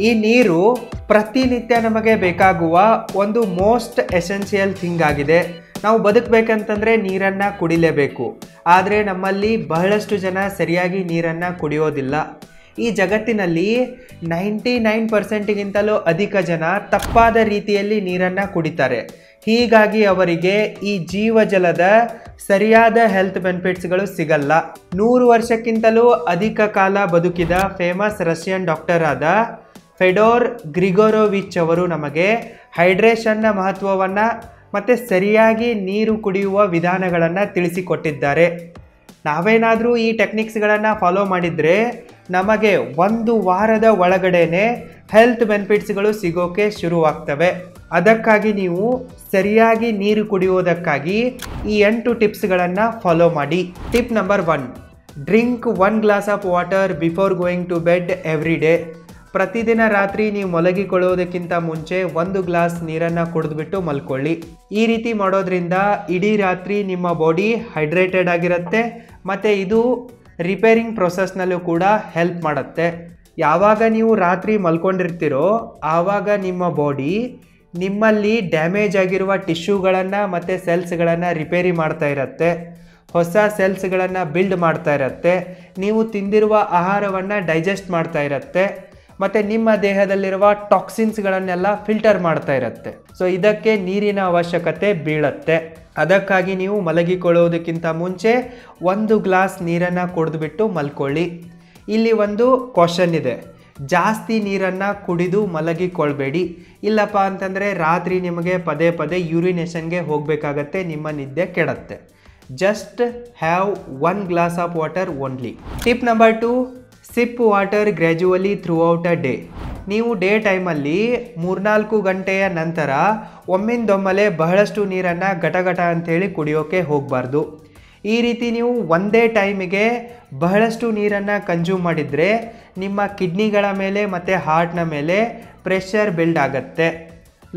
ಈ ನೀರು ಪ್ರತಿನಿತ್ಯ ನಮಗೆ ಬೇಕಾಗುವ ಒಂದು ಮೋಸ್ಟ್ ಎಸೆನ್ಷಿಯಲ್ ಥಿಂಗ್ ಆಗಿದೆ. ನಾವು ಬದುಕಬೇಕಂತಂದರೆ ನೀರನ್ನು ಕುಡಿಲೇಬೇಕು. ಆದರೆ ನಮ್ಮಲ್ಲಿ ಬಹಳಷ್ಟು ಜನ ಸರಿಯಾಗಿ ನೀರನ್ನು ಕುಡಿಯೋದಿಲ್ಲ. ಈ ಜಗತ್ತಿನಲ್ಲಿ 99%ಗಿಂತಲೂ ಅಧಿಕ ಜನ ತಪ್ಪಾದ ರೀತಿಯಲ್ಲಿ ನೀರನ್ನು ಕುಡಿತಾರೆ. ಹೀಗಾಗಿ ಅವರಿಗೆ ಈ ಜೀವಜಲದ ಸರಿಯಾದ ಹೆಲ್ತ್ ಬೆನಿಫಿಟ್ಸ್ಗಳು ಸಿಗಲ್ಲ. 100 ವರ್ಷಕ್ಕಿಂತಲೂ ಅಧಿಕ ಕಾಲ ಬದುಕಿದ ಫೇಮಸ್ ರಷ್ಯನ್ ಡಾಕ್ಟರ್ ಆದ ಫೆಡೋರ್ ಗ್ರಿಗೋರೋವಿಚ್ ಅವರು ನಮಗೆ ಹೈಡ್ರೇಷನ್ನ ಮಹತ್ವವನ್ನು ಮತ್ತು ಸರಿಯಾಗಿ ನೀರು ಕುಡಿಯುವ ವಿಧಾನಗಳನ್ನು ತಿಳಿಸಿಕೊಟ್ಟಿದ್ದಾರೆ. ನಾವೇನಾದರೂ ಈ ಟೆಕ್ನಿಕ್ಸ್ಗಳನ್ನು ಫಾಲೋ ಮಾಡಿದರೆ ನಮಗೆ 1 ವಾರದ ಒಳಗಡೆನೆ ಹೆಲ್ತ್ ಬೆನಿಫಿಟ್ಸ್ಗಳು ಸಿಗೋಕೆ ಶುರುವಾಗ್ತವೆ. ಅದಕ್ಕಾಗಿ ನೀವು ಸರಿಯಾಗಿ ನೀರು ಕುಡಿಯೋದಕ್ಕಾಗಿ ಈ 8 ಟಿಪ್ಸ್ಗಳನ್ನು ಫಾಲೋ ಮಾಡಿ. Tip number 1, drink 1 glass of water before going to bed every day. ಪ್ರತಿದಿನ ರಾತ್ರಿ ನೀವು ಮಲಗಿಕೊಳ್ಳೋದಕ್ಕಿಂತ ಮುಂಚೆ 1 ಗ್ಲಾಸ್ ನೀರನ್ನು ಕುಡಿದ್ಬಿಟ್ಟು ಮಲ್ಕೊಳ್ಳಿ. ಈ ರೀತಿ ಮಾಡೋದ್ರಿಂದ ಇಡೀ ರಾತ್ರಿ ನಿಮ್ಮ ಬಾಡಿ ಹೈಡ್ರೇಟೆಡ್ ಆಗಿರುತ್ತೆ ಮತ್ತು ಇದು ರಿಪೇರಿಂಗ್ ಪ್ರೊಸೆಸ್ನಲ್ಲೂ ಕೂಡ ಹೆಲ್ಪ್ ಮಾಡುತ್ತೆ. ಯಾವಾಗ ನೀವು ರಾತ್ರಿ ಮಲ್ಕೊಂಡಿರ್ತೀರೋ ಆವಾಗ ನಿಮ್ಮ ಬಾಡಿ ನಿಮ್ಮಲ್ಲಿ ಡ್ಯಾಮೇಜ್ ಆಗಿರುವ ಟಿಶ್ಯೂಗಳನ್ನು ಮತ್ತು ಸೆಲ್ಸ್ಗಳನ್ನು ರಿಪೇರಿ ಮಾಡ್ತಾ ಇರುತ್ತೆ, ಹೊಸ ಸೆಲ್ಸ್ಗಳನ್ನು ಬಿಲ್ಡ್ ಮಾಡ್ತಾ ಇರುತ್ತೆ, ನೀವು ತಿಂದಿರುವ ಆಹಾರವನ್ನು ಡೈಜೆಸ್ಟ್ ಮಾಡ್ತಾ ಇರುತ್ತೆ ಮತ್ತು ನಿಮ್ಮ ದೇಹದಲ್ಲಿರುವ ಟಾಕ್ಸಿನ್ಸ್ಗಳನ್ನೆಲ್ಲ ಫಿಲ್ಟರ್ ಮಾಡ್ತಾ ಇರುತ್ತೆ. ಸೊ ಇದಕ್ಕೆ ನೀರಿನ ಅವಶ್ಯಕತೆ ಬೀಳುತ್ತೆ. ಅದಕ್ಕಾಗಿ ನೀವು ಮಲಗಿಕೊಳ್ಳೋದಕ್ಕಿಂತ ಮುಂಚೆ 1 ಗ್ಲಾಸ್ ನೀರನ್ನು ಕುಡಿದ್ಬಿಟ್ಟು ಮಲ್ಕೊಳ್ಳಿ. ಇಲ್ಲಿ ಒಂದು ಕ್ವಶನ್ ಇದೆ, ಜಾಸ್ತಿ ನೀರನ್ನು ಕುಡಿದು ಮಲಗಿಕೊಳ್ಬೇಡಿ. ಇಲ್ಲಪ್ಪ ಅಂತಂದರೆ ರಾತ್ರಿ ನಿಮಗೆ ಪದೇ ಪದೇ ಯೂರಿನೇಷನ್ಗೆ ಹೋಗಬೇಕಾಗತ್ತೆ, ನಿಮ್ಮ ನಿದ್ದೆ ಕೆಡುತ್ತೆ. Just have 1 glass of water only. Tip number 2, sip water gradually throughout a day. ನೀವು ಡೇ ಟೈಮಲ್ಲಿ 3-4 ಗಂಟೆಯ ನಂತರ ಒಮ್ಮಿಂದೊಮ್ಮೆಲೆ ಬಹಳಷ್ಟು ನೀರನ್ನು ಘಟಘಟ ಅಂಥೇಳಿ ಕುಡಿಯೋಕೆ ಹೋಗಬಾರ್ದು. ಈ ರೀತಿ ನೀವು ಒಂದೇ ಟೈಮಿಗೆ ಬಹಳಷ್ಟು ನೀರನ್ನು ಕನ್ಸ್ಯೂಮ್ ಮಾಡಿದರೆ ನಿಮ್ಮ ಕಿಡ್ನಿಗಳ ಮೇಲೆ ಮತ್ತು ಹಾರ್ಟ್ನ ಮೇಲೆ ಪ್ರೆಷರ್ ಬಿಲ್ಡ್ ಆಗುತ್ತೆ,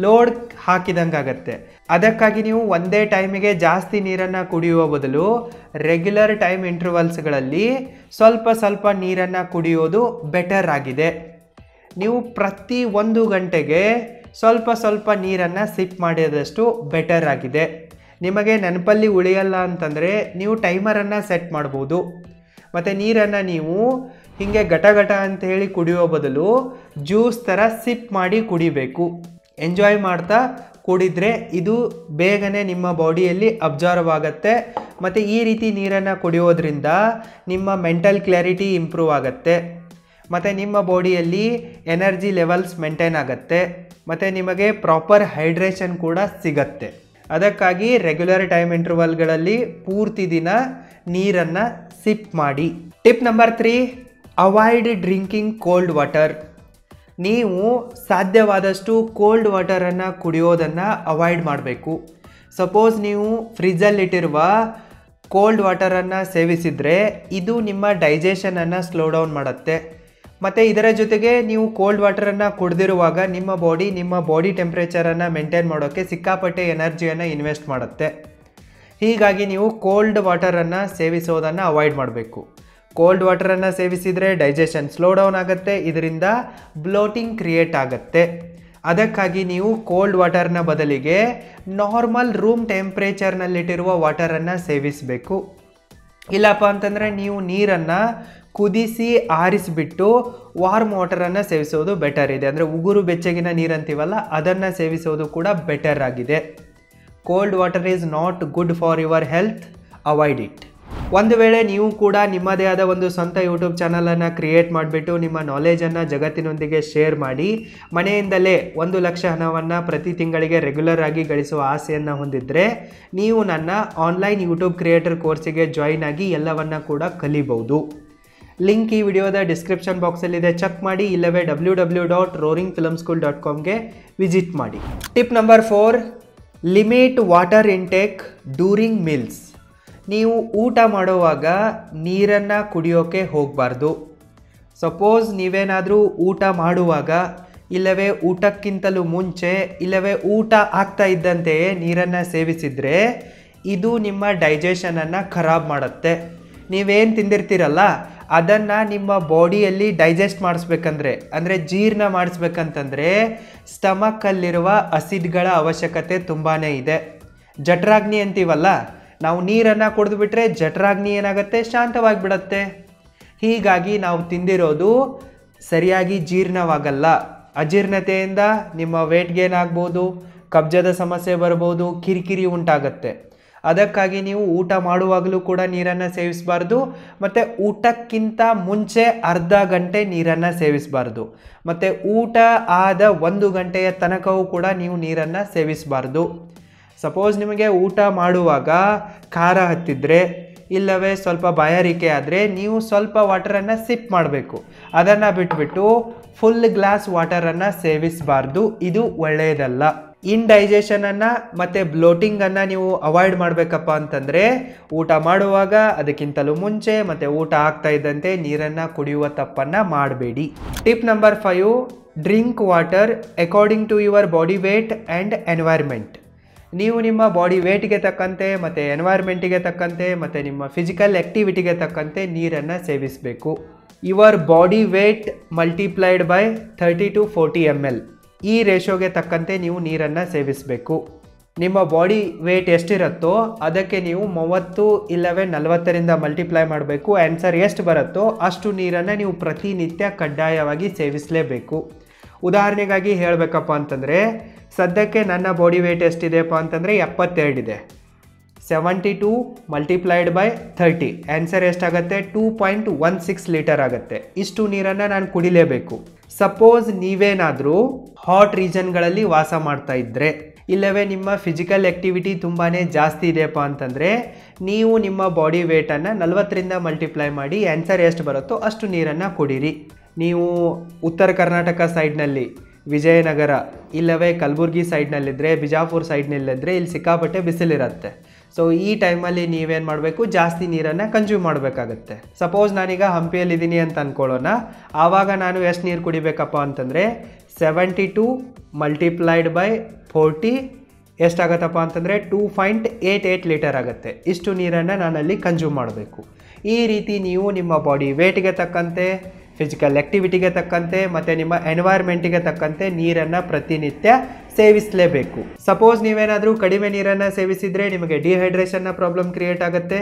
ಲೋಡ್ ಹಾಕಿದಂಗೆ ಆಗುತ್ತೆ. ಅದಕ್ಕಾಗಿ ನೀವು ಒಂದೇ ಟೈಮಿಗೆ ಜಾಸ್ತಿ ನೀರನ್ನು ಕುಡಿಯುವ ಬದಲು ರೆಗ್ಯುಲರ್ ಟೈಮ್ ಇಂಟರ್ವಲ್ಸ್ಗಳಲ್ಲಿ ಸ್ವಲ್ಪ ಸ್ವಲ್ಪ ನೀರನ್ನು ಕುಡಿಯೋದು ಬೆಟರ್ ಆಗಿದೆ. ನೀವು ಪ್ರತಿ 1 ಗಂಟೆಗೆ ಸ್ವಲ್ಪ ಸ್ವಲ್ಪ ನೀರನ್ನು ಸಿಪ್ ಮಾಡಿದಷ್ಟು ಬೆಟರ್ ಆಗಿದೆ. ನಿಮಗೆ ನೆನಪಲ್ಲಿ ಉಳಿಯಲ್ಲ ಅಂತಂದರೆ ನೀವು ಟೈಮರನ್ನು ಸೆಟ್ ಮಾಡ್ಬೋದು. ಮತ್ತು ನೀರನ್ನು ನೀವು ಹೀಗೆ ಘಟ ಅಂತ ಹೇಳಿ ಕುಡಿಯೋ ಬದಲು ಜ್ಯೂಸ್ ಥರ ಸಿಪ್ ಮಾಡಿ ಕುಡಿಬೇಕು. ಎಂಜಾಯ್ ಮಾಡ್ತಾ ಕುಡಿದ್ರೆ ಇದು ಬೇಗನೆ ನಿಮ್ಮ ಬಾಡಿಯಲ್ಲಿ ಅಬ್ಸರ್ವ್ ಆಗುತ್ತೆ ಮತ್ತು ಈ ರೀತಿ ನೀರನ್ನು ಕುಡಿಯೋದ್ರಿಂದ ನಿಮ್ಮ ಮೆಂಟಲ್ ಕ್ಲಾರಿಟಿ ಇಂಪ್ರೂವ್ ಆಗುತ್ತೆ ಮತ್ತು ನಿಮ್ಮ ಬಾಡಿಯಲ್ಲಿ ಎನರ್ಜಿ ಲೆವೆಲ್ಸ್ ಮೇಂಟೈನ್ ಆಗುತ್ತೆ ಮತ್ತು ನಿಮಗೆ ಪ್ರಾಪರ್ ಹೈಡ್ರೇಷನ್ ಕೂಡ ಸಿಗತ್ತೆ. ಅದಕ್ಕಾಗಿ ರೆಗ್ಯುಲರ್ ಟೈಮ್ ಇಂಟರ್ವಲ್ಗಳಲ್ಲಿ ಪೂರ್ತಿ ದಿನ ನೀರನ್ನು ಸಿಪ್ ಮಾಡಿ. Tip number 3, avoid drinking cold water. ನೀವು ಸಾಧ್ಯವಾದಷ್ಟು ಕೋಲ್ಡ್ ವಾಟರನ್ನು ಕುಡಿಯೋದನ್ನು ಅವಾಯ್ಡ್ ಮಾಡಬೇಕು. ಸಪೋಸ್ ನೀವು ಫ್ರಿಜ್ಜಲ್ಲಿಟ್ಟಿರುವ ಕೋಲ್ಡ್ ವಾಟರನ್ನು ಸೇವಿಸಿದರೆ ಇದು ನಿಮ್ಮ ಡೈಜೆಷನನ್ನು ಸ್ಲೋ ಡೌನ್ ಮಾಡುತ್ತೆ ಮತ್ತು ಇದರ ಜೊತೆಗೆ ನೀವು ಕೋಲ್ಡ್ ವಾಟರನ್ನು ಕುಡಿದಿರುವಾಗ ನಿಮ್ಮ ಬಾಡಿ ಟೆಂಪ್ರೇಚರನ್ನು ಮೇಂಟೈನ್ ಮಾಡೋಕ್ಕೆ ಸಿಕ್ಕಾಪಟ್ಟೆ ಎನರ್ಜಿಯನ್ನು ಇನ್ವೆಸ್ಟ್ ಮಾಡುತ್ತೆ. ಹೀಗಾಗಿ ನೀವು ಕೋಲ್ಡ್ ವಾಟರನ್ನು ಸೇವಿಸೋದನ್ನು ಅವಾಯ್ಡ್ ಮಾಡಬೇಕು. ಕೋಲ್ಡ್ ವಾಟರನ್ನು ಸೇವಿಸಿದರೆ ಡೈಜೆಷನ್ ಸ್ಲೋ ಡೌನ್ ಆಗುತ್ತೆ, ಇದರಿಂದ ಬ್ಲೋಟಿಂಗ್ ಕ್ರಿಯೇಟ್ ಆಗುತ್ತೆ. ಅದಕ್ಕಾಗಿ ನೀವು ಕೋಲ್ಡ್ ವಾಟರ್ನ ಬದಲಿಗೆ ನಾರ್ಮಲ್ ರೂಮ್ ಟೆಂಪ್ರೇಚರ್ನಲ್ಲಿಟ್ಟಿರುವ ವಾಟರನ್ನು ಸೇವಿಸಬೇಕು. ಇಲ್ಲಪ್ಪ ಅಂತಂದರೆ ನೀವು ನೀರನ್ನು ಕುದಿಸಿ ಆರಿಸಿಬಿಟ್ಟು ವಾರ್ಮ್ ವಾಟರನ್ನು ಸೇವಿಸೋದು ಬೆಟರ್ ಇದೆ. ಅಂದರೆ ಉಗುರು ಬೆಚ್ಚಗಿನ ನೀರಂತೀವಲ್ಲ ಅದನ್ನು ಸೇವಿಸೋದು ಕೂಡ ಬೆಟರ್ ಆಗಿದೆ. Cold water is not good for your health, avoid it. ಒಂದು ವೇಳೆ ನೀವು ಕೂಡ ನಿಮ್ಮದೇ ಆದ ಒಂದು ಸ್ವಂತ ಯೂಟ್ಯೂಬ್ ಚಾನಲನ್ನು ಕ್ರಿಯೇಟ್ ಮಾಡಿಬಿಟ್ಟು ನಿಮ್ಮ ನಾಲೆಜನ್ನು ಜಗತ್ತಿನೊಂದಿಗೆ ಶೇರ್ ಮಾಡಿ ಮನೆಯಿಂದಲೇ 1 ಲಕ್ಷ ಹಣವನ್ನು ಪ್ರತಿ ತಿಂಗಳಿಗೆ ರೆಗ್ಯುಲರ್ ಆಗಿ ಗಳಿಸುವ ಆಸೆಯನ್ನು ಹೊಂದಿದರೆ ನೀವು ನನ್ನ ಆನ್ಲೈನ್ ಯೂಟ್ಯೂಬ್ ಕ್ರಿಯೇಟರ್ ಕೋರ್ಸಿಗೆ ಜಾಯಿನ್ ಆಗಿ ಎಲ್ಲವನ್ನು ಕೂಡ ಕಲಿಬಹುದು. ಲಿಂಕ್ ಈ ವಿಡಿಯೋದ ಡಿಸ್ಕ್ರಿಪ್ಷನ್ ಬಾಕ್ಸಲ್ಲಿದೆ, ಚೆಕ್ ಮಾಡಿ. ಇಲ್ಲವೇ www.roaringfilmschool.comಗೆ ವಿಸಿಟ್ ಮಾಡಿ. Tip number 4, limit water intake during meals. ನೀವು ಊಟ ಮಾಡುವಾಗ ನೀರನ್ನು ಕುಡಿಯೋಕೆ ಹೋಗಬಾರ್ದು. ಸಪೋಸ್ ನೀವೇನಾದರೂ ಊಟ ಮಾಡುವಾಗ ಇಲ್ಲವೇ ಊಟಕ್ಕಿಂತಲೂ ಮುಂಚೆ ಇಲ್ಲವೇ ಊಟ ಆಗ್ತಾ ಇದ್ದಂತೆಯೇ ನೀರನ್ನು ಸೇವಿಸಿದರೆ ಇದು ನಿಮ್ಮ ಡೈಜೆಷನನ್ನು ಖರಾಬ್ ಮಾಡುತ್ತೆ. ನೀವೇನು ತಿಂದಿರ್ತೀರಲ್ಲ ಅದನ್ನು ನಿಮ್ಮ ಬಾಡಿಯಲ್ಲಿ ಡೈಜೆಸ್ಟ್ ಮಾಡಿಸ್ಬೇಕಂದ್ರೆ ಅಂದರೆ ಜೀರ್ಣ ಮಾಡಿಸ್ಬೇಕಂತಂದರೆ ಸ್ಟಮಕ್ಕಲ್ಲಿರುವ ಅಸಿಡ್ಗಳ ಅವಶ್ಯಕತೆ ತುಂಬಾ ಇದೆ. ಜಠರಾಗ್ನಿ ಅಂತೀವಲ್ಲ, ನಾವು ನೀರನ್ನು ಕುಡಿದ್ಬಿಟ್ರೆ ಜಠರಾಗ್ನಿ ಏನಾಗುತ್ತೆ, ಶಾಂತವಾಗಿಬಿಡತ್ತೆ. ಹೀಗಾಗಿ ನಾವು ತಿಂದಿರೋದು ಸರಿಯಾಗಿ ಜೀರ್ಣವಾಗಲ್ಲ. ಅಜೀರ್ಣತೆಯಿಂದ ನಿಮ್ಮ ವೇಟ್ ಗೇನ್ ಆಗ್ಬೋದು, ಕಬ್ಜದ ಸಮಸ್ಯೆ ಬರ್ಬೋದು, ಕಿರಿಕಿರಿ ಉಂಟಾಗತ್ತೆ. ಅದಕ್ಕಾಗಿ ನೀವು ಊಟ ಮಾಡುವಾಗಲೂ ಕೂಡ ನೀರನ್ನು ಸೇವಿಸಬಾರ್ದು, ಮತ್ತು ಊಟಕ್ಕಿಂತ ಮುಂಚೆ ಅರ್ಧ ಗಂಟೆ ನೀರನ್ನು ಸೇವಿಸಬಾರ್ದು, ಮತ್ತು ಊಟ ಆದ 1 ಗಂಟೆಯ ತನಕವೂ ಕೂಡ ನೀವು ನೀರನ್ನು ಸೇವಿಸಬಾರ್ದು. ಸಪೋಸ್ ನಿಮಗೆ ಊಟ ಮಾಡುವಾಗ ಖಾರ ಹತ್ತಿದ್ರೆ ಇಲ್ಲವೇ ಸ್ವಲ್ಪ ಬಾಯಾರಿಕೆ ಆದರೆ ನೀವು ಸ್ವಲ್ಪ ವಾಟರನ್ನು ಸಿಪ್ ಮಾಡಬೇಕು. ಅದನ್ನು ಬಿಟ್ಬಿಟ್ಟು ಫುಲ್ ಗ್ಲಾಸ್ ವಾಟರನ್ನು ಸೇವಿಸಬಾರ್ದು, ಇದು ಒಳ್ಳೆಯದಲ್ಲ. ಇಂಡೈಜೆಷನನ್ನು ಮತ್ತು ಬ್ಲೋಟಿಂಗನ್ನು ನೀವು ಅವಾಯ್ಡ್ ಮಾಡಬೇಕಪ್ಪ ಅಂತಂದರೆ ಊಟ ಮಾಡುವಾಗ ಅದಕ್ಕಿಂತಲೂ ಮುಂಚೆ ಮತ್ತು ಊಟ ಆಗ್ತಾ ಇದ್ದಂತೆ ನೀರನ್ನು ಕುಡಿಯುವ ತಪ್ಪನ್ನು ಮಾಡಬೇಡಿ. ಟಿಪ್ ನಂಬರ್ 5, drink water according to your body weight and environment. ನೀವು ನಿಮ್ಮ ಬಾಡಿ ವೇಟ್ಗೆ ತಕ್ಕಂತೆ ಮತ್ತು ಎನ್ವೈರ್ಮೆಂಟಿಗೆ ತಕ್ಕಂತೆ ಮತ್ತು ನಿಮ್ಮ ಫಿಸಿಕಲ್ ಆ್ಯಕ್ಟಿವಿಟಿಗೆ ತಕ್ಕಂತೆ ನೀರನ್ನು ಸೇವಿಸಬೇಕು. Your body wait multiplied by 30 to 40 ml, ಈ ರೇಷೋಗೆ ತಕ್ಕಂತೆ ನೀವು ನೀರನ್ನು ಸೇವಿಸಬೇಕು. ನಿಮ್ಮ ಬಾಡಿ ವೇಟ್ ಎಷ್ಟಿರುತ್ತೋ ಅದಕ್ಕೆ ನೀವು 30 ಇಲ್ಲವೇ 40ರಿಂದ ಮಲ್ಟಿಪ್ಲೈ ಮಾಡಬೇಕು. ಆನ್ಸರ್ ಎಷ್ಟು ಬರುತ್ತೋ ಅಷ್ಟು ನೀರನ್ನು ನೀವು ಪ್ರತಿನಿತ್ಯ ಕಡ್ಡಾಯವಾಗಿ ಸೇವಿಸಲೇಬೇಕು. ಉದಾಹರಣೆಗಾಗಿ ಹೇಳಬೇಕಪ್ಪ ಅಂತಂದರೆ ಸದ್ಯಕ್ಕೆ ನನ್ನ ಬಾಡಿ ವೇಟ್ ಎಷ್ಟಿದೆಯಪ್ಪ ಅಂತಂದರೆ 72 ಇದೆ. 72 ಮಲ್ಟಿಪ್ಲೈಡ್ ಬೈ 30 ಆನ್ಸರ್ ಎಷ್ಟಾಗುತ್ತೆ, 2.16 ಲೀಟರ್ ಆಗುತ್ತೆ. ಇಷ್ಟು ನೀರನ್ನು ನಾನು ಕುಡಿಲೇಬೇಕು. ಸಪೋಸ್ ನೀವೇನಾದರೂ ಹಾಟ್ ರೀಜನ್ಗಳಲ್ಲಿ ವಾಸ ಮಾಡ್ತಾ ಇದ್ದರೆ ಇಲ್ಲವೇ ನಿಮ್ಮ ಫಿಸಿಕಲ್ ಆ್ಯಕ್ಟಿವಿಟಿ ತುಂಬಾ ಜಾಸ್ತಿ ಇದೆಯಪ್ಪ ಅಂತಂದರೆ ನೀವು ನಿಮ್ಮ ಬಾಡಿ ವೇಟನ್ನು 40ರಿಂದ ಮಲ್ಟಿಪ್ಲೈ ಮಾಡಿ ಆನ್ಸರ್ ಎಷ್ಟು ಬರುತ್ತೋ ಅಷ್ಟು ನೀರನ್ನು ಕುಡೀರಿ. ನೀವು ಉತ್ತರ ಕರ್ನಾಟಕ ಸೈಡ್ನಲ್ಲಿ ವಿಜಯನಗರ ಇಲ್ಲವೇ ಕಲಬುರ್ಗಿ ಸೈಡ್ನಲ್ಲಿದ್ದರೆ, ಬಿಜಾಪುರ ಸೈಡ್ನಲ್ಲಿದ್ದರೆ ಇಲ್ಲಿ ಸಿಕ್ಕಾಪಟ್ಟೆ ಬಿಸಿಲಿರುತ್ತೆ. ಸೊ ಈ ಟೈಮಲ್ಲಿ ನೀವೇನು ಮಾಡಬೇಕು, ಜಾಸ್ತಿ ನೀರನ್ನು ಕನ್ಸ್ಯೂಮ್ ಮಾಡಬೇಕಾಗತ್ತೆ. ಸಪೋಸ್ ನಾನೀಗ ಹಂಪಿಯಲ್ಲಿದ್ದೀನಿ ಅಂತ ಅಂದ್ಕೊಳ್ಳೋಣ, ಆವಾಗ ನಾನು ಎಷ್ಟು ನೀರು ಕುಡಿಬೇಕಪ್ಪ ಅಂತಂದರೆ 72 ಮಲ್ಟಿಪ್ಲೈಡ್ ಬೈ 40 ಎಷ್ಟಾಗತ್ತಪ್ಪ ಅಂತಂದರೆ 2.88 ಲೀಟರ್ ಆಗುತ್ತೆ. ಇಷ್ಟು ನೀರನ್ನು ನಾನಲ್ಲಿ ಕನ್ಸ್ಯೂಮ್ ಮಾಡಬೇಕು. ಈ ರೀತಿ ನೀವು ನಿಮ್ಮ ಬಾಡಿ ವೇಟ್ಗೆ ತಕ್ಕಂತೆ, ಫಿಸಿಕಲ್ ಆ್ಯಕ್ಟಿವಿಟಿಗೆ ತಕ್ಕಂತೆ ಮತ್ತು ನಿಮ್ಮ ಎನ್ವೈರ್ಮೆಂಟಿಗೆ ತಕ್ಕಂತೆ ನೀರನ್ನು ಪ್ರತಿನಿತ್ಯ ಸೇವಿಸಲೇಬೇಕು. ಸಪೋಸ್ ನೀವೇನಾದರೂ ಕಡಿಮೆ ನೀರನ್ನು ಸೇವಿಸಿದರೆ ನಿಮಗೆ ಡಿಹೈಡ್ರೇಷನ್ನ ಪ್ರಾಬ್ಲಮ್ ಕ್ರಿಯೇಟ್ ಆಗುತ್ತೆ.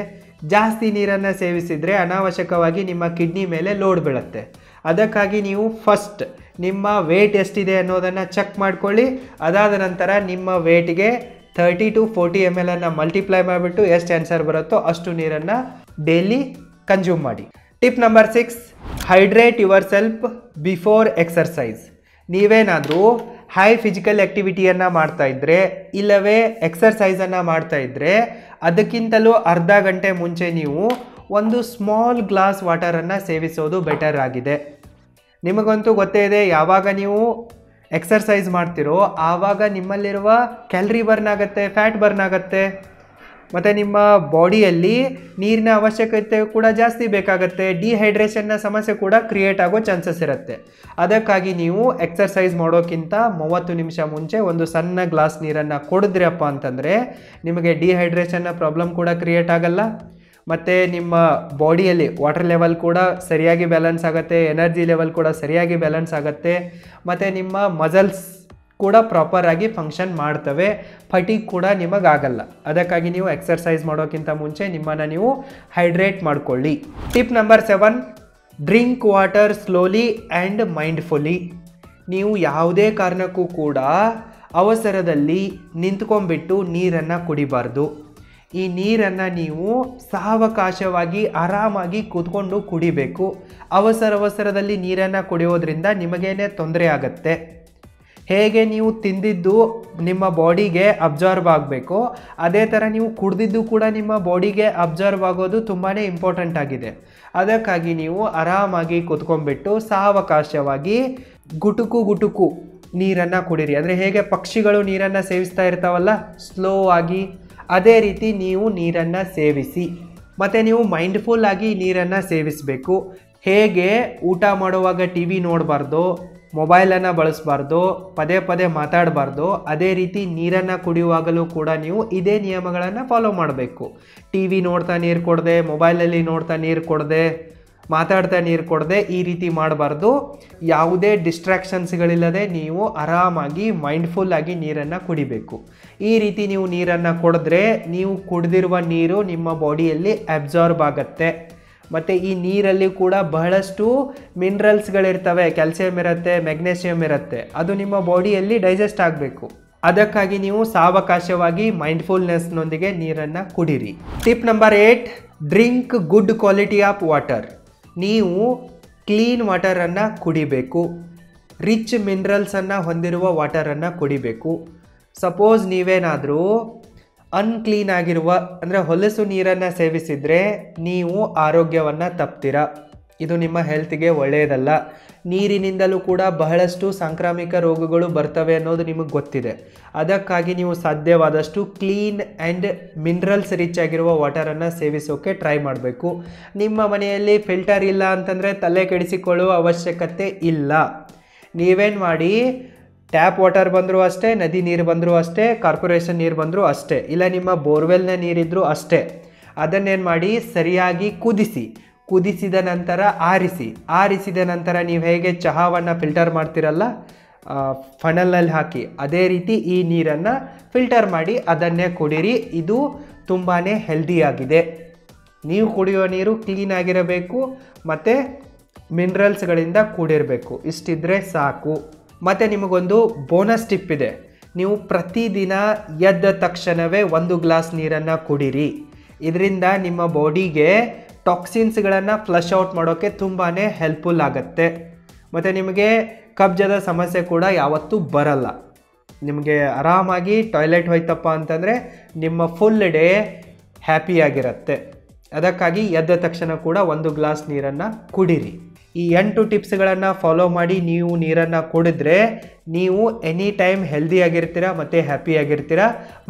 ಜಾಸ್ತಿ ನೀರನ್ನು ಸೇವಿಸಿದರೆ ಅನಾವಶ್ಯಕವಾಗಿ ನಿಮ್ಮ ಕಿಡ್ನಿ ಮೇಲೆ ಲೋಡ್ ಬೀಳುತ್ತೆ. ಅದಕ್ಕಾಗಿ ನೀವು ಫಸ್ಟ್ ನಿಮ್ಮ ವೇಟ್ ಎಷ್ಟಿದೆ ಅನ್ನೋದನ್ನು ಚೆಕ್ ಮಾಡ್ಕೊಳ್ಳಿ. ಅದಾದ ನಂತರ ನಿಮ್ಮ ವೇಟ್ಗೆ 30 to 40 ml ಅನ್ನು ಮಲ್ಟಿಪ್ಲೈ ಮಾಡಿಬಿಟ್ಟು ಎಷ್ಟು ಆನ್ಸರ್ ಬರುತ್ತೋ ಅಷ್ಟು ನೀರನ್ನು ಡೈಲಿ ಕನ್ಸ್ಯೂಮ್ ಮಾಡಿ. Tip number 6, hydrate your self before exercise. ನೀವೇನಾದರೂ ಹೈ ಫಿಸಿಕಲ್ ಆ್ಯಕ್ಟಿವಿಟಿಯನ್ನು ಮಾಡ್ತಾ ಇದ್ದರೆ ಇಲ್ಲವೇ ಎಕ್ಸರ್ಸೈಸನ್ನು ಮಾಡ್ತಾ ಇದ್ದರೆ ಅದಕ್ಕಿಂತಲೂ ಅರ್ಧ ಗಂಟೆ ಮುಂಚೆ ನೀವು ಒಂದು ಸ್ಮಾಲ್ ಗ್ಲಾಸ್ ವಾಟರನ್ನು ಸೇವಿಸೋದು ಬೆಟರ್ ಆಗಿದೆ. ನಿಮಗಂತೂ ಗೊತ್ತೇ ಇದೆ, ಯಾವಾಗ ನೀವು ಎಕ್ಸರ್ಸೈಸ್ ಮಾಡ್ತಿರೋ ಆವಾಗ ನಿಮ್ಮಲ್ಲಿರುವ ಕ್ಯಾಲರಿ ಬರ್ನ್ ಆಗುತ್ತೆ, ಫ್ಯಾಟ್ ಬರ್ನ್ ಆಗುತ್ತೆ, ಮತ್ತು ನಿಮ್ಮ ಬಾಡಿಯಲ್ಲಿ ನೀರಿನ ಅವಶ್ಯಕತೆ ಕೂಡ ಜಾಸ್ತಿ ಬೇಕಾಗುತ್ತೆ. ಡಿಹೈಡ್ರೇಷನ್ನ ಸಮಸ್ಯೆ ಕೂಡ ಕ್ರಿಯೇಟ್ ಆಗೋ ಚಾನ್ಸಸ್ ಇರುತ್ತೆ. ಅದಕ್ಕಾಗಿ ನೀವು ಎಕ್ಸರ್ಸೈಸ್ ಮಾಡೋಕ್ಕಿಂತ 30 ನಿಮಿಷ ಮುಂಚೆ ಒಂದು ಸಣ್ಣ ಗ್ಲಾಸ್ ನೀರನ್ನು ಕುಡಿದ್ರಪ್ಪ ಅಂತಂದರೆ ನಿಮಗೆ ಡಿಹೈಡ್ರೇಷನ್ನ ಪ್ರಾಬ್ಲಮ್ ಕೂಡ ಕ್ರಿಯೇಟ್ ಆಗಲ್ಲ, ಮತ್ತು ನಿಮ್ಮ ಬಾಡಿಯಲ್ಲಿ ವಾಟರ್ ಲೆವೆಲ್ ಕೂಡ ಸರಿಯಾಗಿ ಬ್ಯಾಲೆನ್ಸ್ ಆಗುತ್ತೆ, ಎನರ್ಜಿ ಲೆವೆಲ್ ಕೂಡ ಸರಿಯಾಗಿ ಬ್ಯಾಲೆನ್ಸ್ ಆಗುತ್ತೆ, ಮತ್ತು ನಿಮ್ಮ ಮಸಲ್ಸ್ ಕೂಡ ಪ್ರಾಪರಾಗಿ ಫಂಕ್ಷನ್ ಮಾಡ್ತವೆ, ಫಟಿಗ್ ಕೂಡ ನಿಮಗಾಗಲ್ಲ. ಅದಕ್ಕಾಗಿ ನೀವು ಎಕ್ಸರ್ಸೈಸ್ ಮಾಡೋಕ್ಕಿಂತ ಮುಂಚೆ ನಿಮ್ಮನ್ನು ನೀವು ಹೈಡ್ರೇಟ್ ಮಾಡಿಕೊಳ್ಳಿ. Tip number 7, drink water slowly and mindfully. ನೀವು ಯಾವುದೇ ಕಾರಣಕ್ಕೂ ಕೂಡ ಅವಸರದಲ್ಲಿ ನಿಂತ್ಕೊಂಡ್ಬಿಟ್ಟು ನೀರನ್ನು ಕುಡಿಬಾರ್ದು. ಈ ನೀರನ್ನು ನೀವು ಸಾವಕಾಶವಾಗಿ ಆರಾಮಾಗಿ ಕೂತ್ಕೊಂಡು ಕುಡಿಬೇಕು. ಅವಸರದಲ್ಲಿ ನೀರನ್ನು ಕುಡಿಯೋದ್ರಿಂದ ನಿಮಗೇನೆ ತೊಂದರೆ ಆಗುತ್ತೆ. ಹೇಗೆ ನೀವು ತಿಂದಿದ್ದು ನಿಮ್ಮ ಬಾಡಿಗೆ ಅಬ್ಸರ್ವ್ ಆಗಬೇಕು, ಅದೇ ಥರ ನೀವು ಕುಡಿದಿದ್ದು ಕೂಡ ನಿಮ್ಮ ಬಾಡಿಗೆ ಅಬ್ಸರ್ವ್ ಆಗೋದು ತುಂಬಾ ಇಂಪಾರ್ಟೆಂಟ್ ಆಗಿದೆ. ಅದಕ್ಕಾಗಿ ನೀವು ಆರಾಮಾಗಿ ಕೂತ್ಕೊಂಡ್ಬಿಟ್ಟು ಸಾವಕಾಶವಾಗಿ ಗುಟುಕು ನೀರನ್ನು ಕುಡೀರಿ. ಅಂದರೆ ಹೇಗೆ ಪಕ್ಷಿಗಳು ನೀರನ್ನು ಸೇವಿಸ್ತಾ ಇರ್ತಾವಲ್ಲ ಸ್ಲೋ ಆಗಿ, ಅದೇ ರೀತಿ ನೀವು ನೀರನ್ನು ಸೇವಿಸಿ. ಮತ್ತು ನೀವು ಮೈಂಡ್ಫುಲ್ ಆಗಿ ನೀರನ್ನು ಸೇವಿಸಬೇಕು. ಹೇಗೆ ಊಟ ಮಾಡುವಾಗ ಟಿ ವಿ ನೋಡಬಾರ್ದು, ಮೊಬೈಲನ್ನು ಬಳಸಬಾರ್ದು, ಪದೇ ಮಾತಾಡಬಾರ್ದು, ಅದೇ ರೀತಿ ನೀರನ್ನು ಕುಡಿಯುವಾಗಲೂ ಕೂಡ ನೀವು ಇದೇ ನಿಯಮಗಳನ್ನು ಫಾಲೋ ಮಾಡಬೇಕು. ಟಿ ವಿ ನೋಡ್ತಾ ನೀರು ಕೊಡದೆ, ಮೊಬೈಲಲ್ಲಿ ನೋಡ್ತಾ ನೀರು ಕೊಡದೆ, ಮಾತಾಡ್ತಾ ನೀರು ಕೊಡದೆ ಈ ರೀತಿ ಮಾಡಬಾರ್ದು. ಯಾವುದೇ ಡಿಸ್ಟ್ರಾಕ್ಷನ್ಸ್ಗಳಿಲ್ಲದೆ ನೀವು ಆರಾಮಾಗಿ ಮೈಂಡ್ಫುಲ್ ಆಗಿ ನೀರನ್ನು ಕುಡಿಬೇಕು. ಈ ರೀತಿ ನೀವು ನೀರನ್ನು ಕುಡಿದ್ರೆ ನೀವು ಕುಡಿದಿರುವ ನೀರು ನಿಮ್ಮ ಬಾಡಿಯಲ್ಲಿ ಅಬ್ಸಾರ್ಬ್ ಆಗುತ್ತೆ. ಮತ್ತು ಈ ನೀರಲ್ಲಿ ಕೂಡ ಬಹಳಷ್ಟು ಮಿನರಲ್ಸ್ಗಳಿರ್ತವೆ, ಕ್ಯಾಲ್ಸಿಯಂ ಇರುತ್ತೆ, ಮೆಗ್ನೀಷಿಯಮ್ ಇರುತ್ತೆ. ಅದು ನಿಮ್ಮ ಬಾಡಿಯಲ್ಲಿ ಡೈಜೆಸ್ಟ್ ಆಗಬೇಕು. ಅದಕ್ಕಾಗಿ ನೀವು ಸಾವಕಾಶವಾಗಿ ಮೈಂಡ್ಫುಲ್ನೆಸ್ನೊಂದಿಗೆ ನೀರನ್ನು ಕುಡೀರಿ. Tip number 8, drink good quality of water. ನೀವು ಕ್ಲೀನ್ ವಾಟರನ್ನು ಕುಡಿಬೇಕು. ರಿಚ್ ಮಿನರಲ್ಸನ್ನು ಹೊಂದಿರುವ ವಾಟರನ್ನು ಕುಡಿಬೇಕು. ಸಪೋಸ್ ನೀವೇನಾದರೂ ಅನ್ಕ್ಲೀನ್ ಆಗಿರುವ ಅಂದರೆ ಹೊಲಸು ನೀರನ್ನು ಸೇವಿಸಿದರೆ ನೀವು ಆರೋಗ್ಯವನ್ನು ತಪ್ತೀರಾ. ಇದು ನಿಮ್ಮ ಹೆಲ್ತ್ಗೆ ಒಳ್ಳೆಯದಲ್ಲ. ನೀರಿನಿಂದಲೂ ಕೂಡ ಬಹಳಷ್ಟು ಸಾಂಕ್ರಾಮಿಕ ರೋಗಗಳು ಬರ್ತವೆ ಅನ್ನೋದು ನಿಮಗೆ ಗೊತ್ತಿದೆ. ಅದಕ್ಕಾಗಿ ನೀವು ಸಾಧ್ಯವಾದಷ್ಟು ಕ್ಲೀನ್ ಆ್ಯಂಡ್ ಮಿನರಲ್ಸ್ ರಿಚ್ ಆಗಿರುವ ವಾಟರನ್ನು ಸೇವಿಸೋಕ್ಕೆ ಟ್ರೈ ಮಾಡಬೇಕು. ನಿಮ್ಮ ಮನೆಯಲ್ಲಿ ಫಿಲ್ಟರ್ ಇಲ್ಲ ಅಂತಂದರೆ ತಲೆ ಕೆಡಿಸಿಕೊಳ್ಳುವ ಅವಶ್ಯಕತೆ ಇಲ್ಲ. ನೀವೇನು ಮಾಡಿ, ಟ್ಯಾಪ್ ವಾಟರ್ ಬಂದರೂ ಅಷ್ಟೇ, ನದಿ ನೀರು ಬಂದರೂ ಅಷ್ಟೇ, ಕಾರ್ಪೊರೇಷನ್ ನೀರು ಬಂದರೂ ಅಷ್ಟೇ, ಇಲ್ಲ ನಿಮ್ಮ ಬೋರ್ವೆಲ್ನ ನೀರಿದ್ದರೂ ಅಷ್ಟೇ, ಅದನ್ನೇನು ಮಾಡಿ ಸರಿಯಾಗಿ ಕುದಿಸಿದ ನಂತರ ಆರಿಸಿದ ನಂತರ ನೀವು ಹೇಗೆ ಚಹಾವನ್ನು ಫಿಲ್ಟರ್ ಮಾಡ್ತಿರಲ್ಲ ಫನಲ್ನಲ್ಲಿ ಹಾಕಿ, ಅದೇ ರೀತಿ ಈ ನೀರನ್ನು ಫಿಲ್ಟರ್ ಮಾಡಿ ಅದನ್ನೇ ಕುಡೀರಿ. ಇದು ತುಂಬಾ ಹೆಲ್ದಿಯಾಗಿದೆ. ನೀವು ಕುಡಿಯೋ ನೀರು ಕ್ಲೀನ್ ಆಗಿರಬೇಕು ಮತ್ತು ಮಿನರಲ್ಸ್ಗಳಿಂದ ಕೂಡಿರಬೇಕು. ಇಷ್ಟಿದ್ರೆ ಸಾಕು. ಮತ್ತು ನಿಮಗೊಂದು ಬೋನಸ್ ಟಿಪ್ ಇದೆ. ನೀವು ಪ್ರತಿದಿನ ಎದ್ದ ತಕ್ಷಣವೇ 1 ಗ್ಲಾಸ್ ನೀರನ್ನು ಕುಡೀರಿ. ಇದರಿಂದ ನಿಮ್ಮ ಬಾಡಿಗೆ ಟಾಕ್ಸಿನ್ಸ್ಗಳನ್ನು ಫ್ಲಶ್ ಔಟ್ ಮಾಡೋಕ್ಕೆ ತುಂಬಾ ಹೆಲ್ಪ್ಫುಲ್ ಆಗುತ್ತೆ. ಮತ್ತು ನಿಮಗೆ ಕಬ್ಜದ ಸಮಸ್ಯೆ ಕೂಡ ಯಾವತ್ತೂ ಬರಲ್ಲ. ನಿಮಗೆ ಆರಾಮಾಗಿ ಟಾಯ್ಲೆಟ್ ಹೋಯ್ತಪ್ಪ ಅಂತಂದರೆ ನಿಮ್ಮ ಫುಲ್ ಡೇ ಹ್ಯಾಪಿಯಾಗಿರುತ್ತೆ. ಅದಕ್ಕಾಗಿ ಎದ್ದ ತಕ್ಷಣ ಕೂಡ 1 ಗ್ಲಾಸ್ ನೀರನ್ನು ಕುಡೀರಿ. ಈ 8 ಟಿಪ್ಸ್ಗಳನ್ನು ಫಾಲೋ ಮಾಡಿ ನೀವು ನೀರನ್ನು ಕುಡಿದ್ರೆ ನೀವು ಎನಿ ಟೈಮ್ ಹೆಲ್ದಿಯಾಗಿರ್ತೀರ ಮತ್ತು ಹ್ಯಾಪಿಯಾಗಿರ್ತೀರ.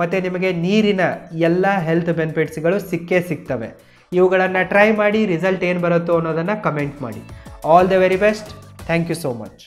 ಮತ್ತು ನಿಮಗೆ ನೀರಿನ ಎಲ್ಲ ಹೆಲ್ತ್ ಬೆನಿಫಿಟ್ಸ್ಗಳು ಸಿಗ್ತವೆ. ಇವುಗಳನ್ನು ಟ್ರೈ ಮಾಡಿ ರಿಸಲ್ಟ್ ಏನು ಬರುತ್ತೋ ಅನ್ನೋದನ್ನು ಕಮೆಂಟ್ ಮಾಡಿ. All the very best. Thank you so much.